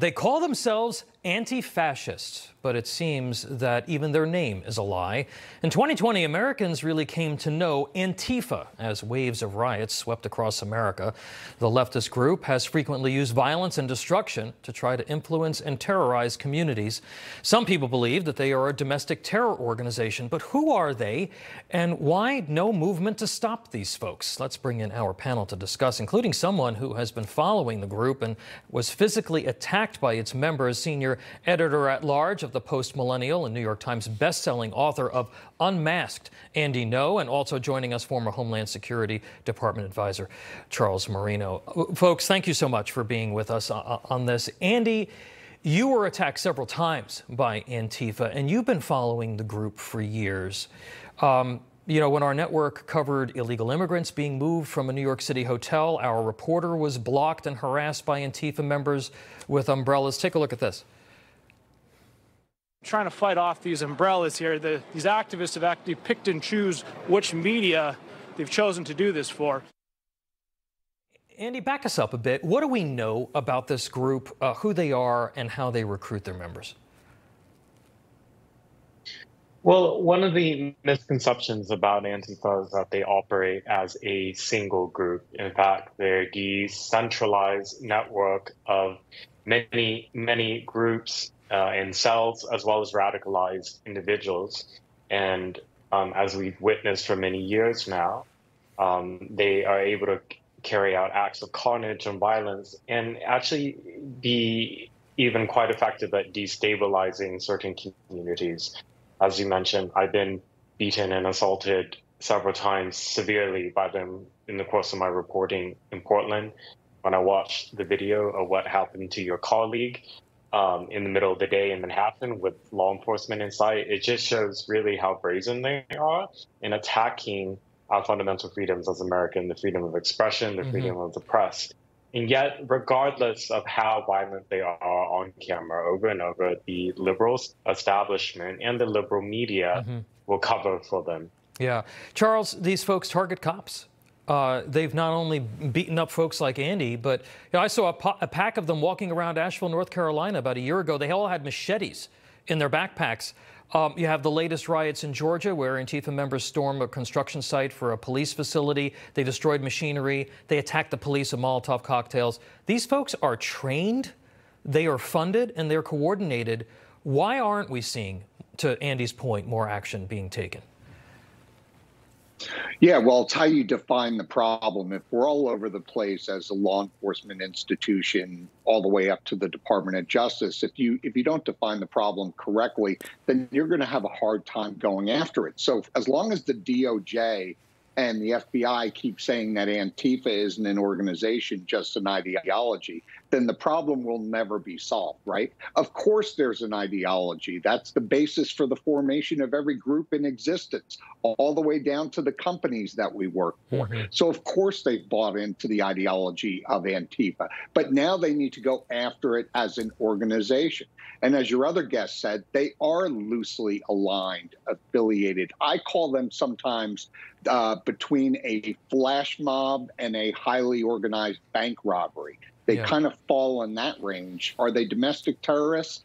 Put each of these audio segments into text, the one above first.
They call themselves anti-fascists, but it seems that even their name is a lie. In 2020, Americans really came to know Antifa as waves of riots swept across America. The leftist group has frequently used violence and destruction to try to influence and terrorize communities. Some people believe that they are a domestic terror organization, but who are they and why no movement to stop these folks? Let's bring in our panel to discuss, including someone who has been following the group and was physically attacked by its members, senior editor-at-large of the Post-Millennial and New York Times best-selling author of Unmasked, Andy Ngo, and also joining us, former Homeland Security Department advisor Charles Marino. Folks, thank you so much for being with us on this. Andy, you were attacked several times by Antifa, and you've been following the group for years. You know, when our network covered illegal immigrants being moved from a New York City hotel, our reporter was blocked and harassed by Antifa members with umbrellas. Take a look at this. Trying to fight off these umbrellas here. These activists have actually picked and choose which media they've chosen to do this for. Andy, back us up a bit. What do we know about this group, who they are, and how they recruit their members? Well, one of the misconceptions about Antifa is that they operate as a single group. In fact, they're a decentralized network of many groups and cells, as well as radicalized individuals. And as we've witnessed for many years now, they are able to carry out acts of carnage and violence and actually be even quite effective at destabilizing certain communities. As you mentioned, I've been beaten and assaulted several times severely by them in the course of my reporting in Portland. When I watched the video of what happened to your colleague in the middle of the day in Manhattan with law enforcement in sight, it just shows really how brazen they are in attacking our fundamental freedoms as Americans, the freedom of expression, the freedom of the press. And yet, regardless of how violent they are on camera, over and over, the liberal establishment and the liberal media will cover for them. Yeah. Charles, these folks target cops. They've not only beaten up folks like Andy, but you know, I saw a pack of them walking around Asheville, North Carolina about a year ago. They all had machetes in their backpacks. You have the latest riots in Georgia where Antifa members stormed a construction site for a police facility. They destroyed machinery. They attacked the police with Molotov cocktails. These folks are trained, they are funded, and they're coordinated. Why aren't we seeing, to Andy's point, more action being taken? Yeah, well, it's how you define the problem. If we're all over the place as a law enforcement institution, all the way up to the Department of Justice, if you don't define the problem correctly, then you're going to have a hard time going after it. So as long as the DOJ and the FBI keep saying that Antifa isn't an organization, just an ideology, then the problem will never be solved, right? Of course there's an ideology. That's the basis for the formation of every group in existence, all the way down to the companies that we work for. So of course they've bought into the ideology of Antifa, but now they need to go after it as an organization. And as your other guest said, they are loosely aligned, affiliated. I call them sometimes between a flash mob and a highly organized bank robbery. They kind of fall in that range. Are they domestic terrorists?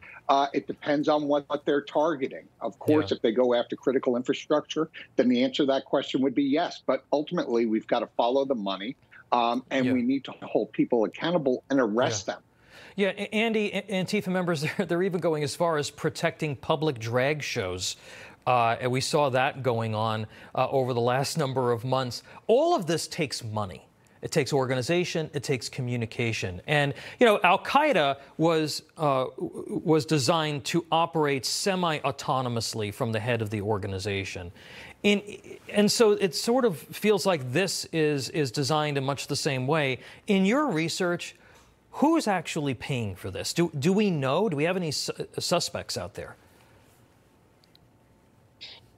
It depends on what they're targeting. Of course, if they go after critical infrastructure, then the answer to that question would be yes. But ultimately, we've got to follow the money, and we need to hold people accountable and arrest them. Yeah, Andy, Antifa members, they're even going as far as protecting public drag shows. And we saw that going on over the last number of months. All of this takes money. It takes organization. It takes communication. And, you know, Al-Qaeda was designed to operate semi-autonomously from the head of the organization. And so it sort of feels like this is designed in much the same way. In your research, who's actually paying for this? Do we know? Do we have any suspects out there?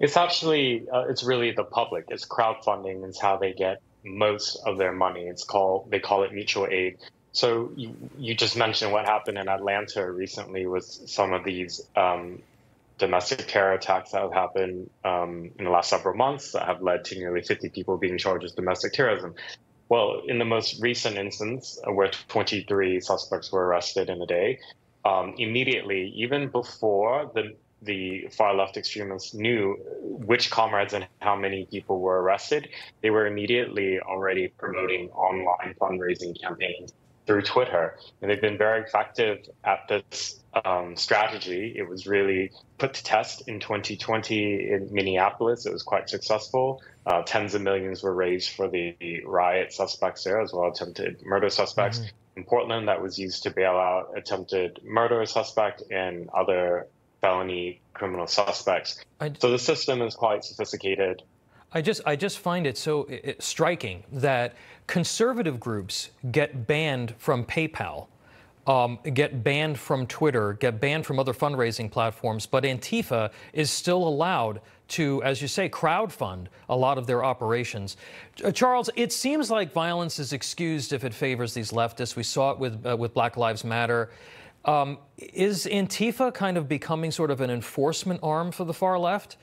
It's actually, it's really the public. It's crowdfunding is how they get most of their money. They call it mutual aid. So you just mentioned what happened in Atlanta recently with some of these domestic terror attacks that have happened in the last several months that have led to nearly 50 people being charged with domestic terrorism. Well, in the most recent instance where 23 suspects were arrested in a day, immediately, even before the far left extremists knew which comrades and how many people were arrested, they were immediately already promoting online fundraising campaigns through Twitter. And they've been very effective at this strategy. It was really put to test in 2020 in Minneapolis. It was quite successful. Tens of millions were raised for the riot suspects there, as well as attempted murder suspects. In Portland, that was used to bail out attempted murder suspect and other felony criminal suspects. So the system is quite sophisticated. I just find it so striking that conservative groups get banned from PayPal, get banned from Twitter, get banned from other fundraising platforms, but Antifa is still allowed to, as you say, crowdfund a lot of their operations. Charles, it seems like violence is excused if it favors these leftists. We saw it with Black Lives Matter. Is Antifa kind of becoming sort of an enforcement arm for the far left?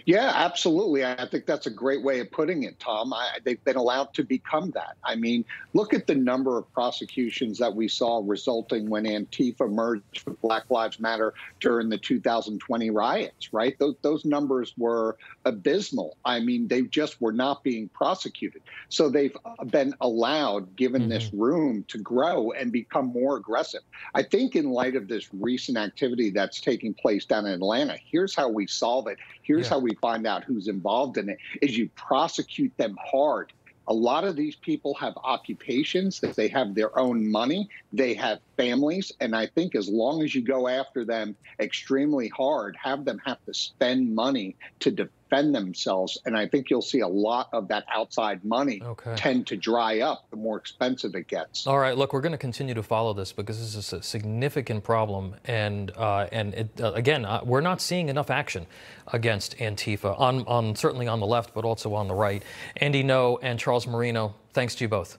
Yeah, absolutely. I think that's a great way of putting it, Tom. They've been allowed to become that. I mean, look at the number of prosecutions that we saw resulting when Antifa merged with Black Lives Matter during the 2020 riots, right? Those numbers were abysmal. I mean, they just were not being prosecuted. So they've been allowed, given this room, to grow and become more aggressive. I think in light of this recent activity that's taking place down in Atlanta, here's how we solve it. Here's how we find out who's involved in it, is you prosecute them hard. A lot of these people have occupations, that they have their own money, they have families, and I think as long as you go after them extremely hard, have them have to spend money to defend themselves, and I think you'll see a lot of that outside money tend to dry up the more expensive it gets. All right, look, we're going to continue to follow this because this is a significant problem, and again, we're not seeing enough action against Antifa, certainly on the left, but also on the right. Andy Ngo and Charles Marino, thanks to you both.